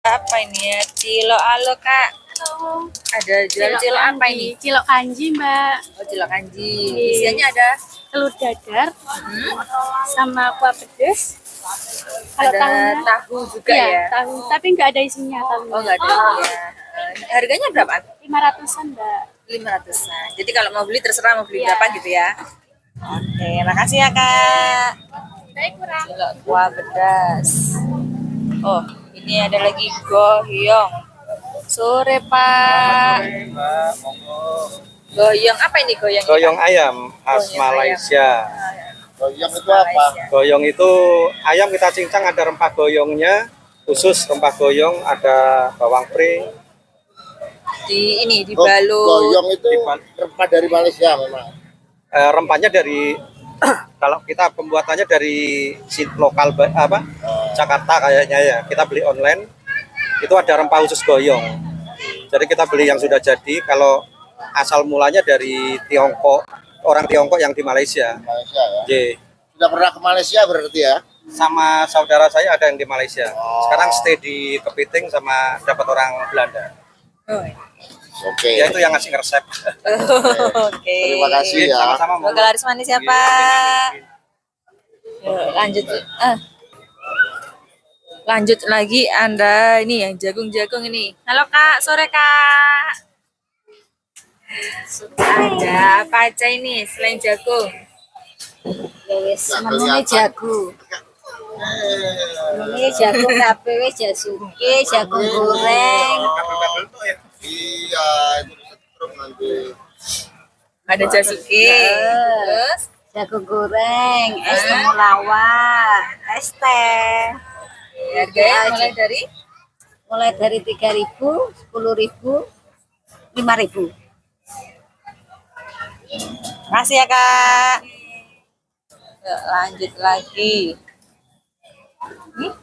Apa ini ya? Cilok, halo Kak. Halo. Ada jual cilok apa ini? Cilok kanji, Mbak. Oh, cilok kanji. Iya. Isiannya ada Telur dadar sama kuah pedes. Kalau ada tahunya, tahu juga iya, ya. tahu, tapi nggak ada isinya tahu. Oh, enggak ada ya. Harganya berapa? 500-an, Mbak. 500-an. Jadi kalau mau beli terserah mau beli Iya. berapa gitu ya. Oke, makasih ya Kak. Baik, kurang. Cilok kuah pedas. Oh, ini ada lagi goyong. Sore Pak. Mbak, monggo. Goyong apa ini goyong? Goyong ayam khas Goyong Malaysia. Goyong itu apa? Goyong itu ayam kita cincang, ada rempah goyongnya, khusus rempah goyong, ada bawang pring. Di ini dibalut. Goyong itu rempah dari Malaysia memang. Rempahnya dari kalau kita pembuatannya dari lokal Jakarta kayaknya ya. Kita beli online. Itu ada rempah khusus goyong. Jadi kita beli yang sudah jadi. Kalau asal mulanya dari Tiongkok, orang Tiongkok yang di Malaysia. Malaysia ya. J. Sudah pernah ke Malaysia berarti ya? Sama saudara saya ada yang di Malaysia. Oh. Sekarang stay di Kepiting sama dapat orang Belanda. Oh, Oke. Ya itu yang ngasih resep. Oke. Terima kasih ya. Sama-sama. Semoga laris manis ya Pak. Yuk, lanjut. Lanjut lagi Anda ini yang jagung-jagung ini. Halo Kak, sore Kak. Ada apa aja ini selain jagung? Wis menune jagung. Ini jagung kabeh wis jasuke, jagung goreng. Iya, itu setrum nanti. Ada jasuke. Terus Jagung goreng, es temulawak, es teh. harganya mulai dari Mulai dari 3.000, 10.000, 5.000. Makasih ya Kak. Yuk, lanjut lagi. Nih.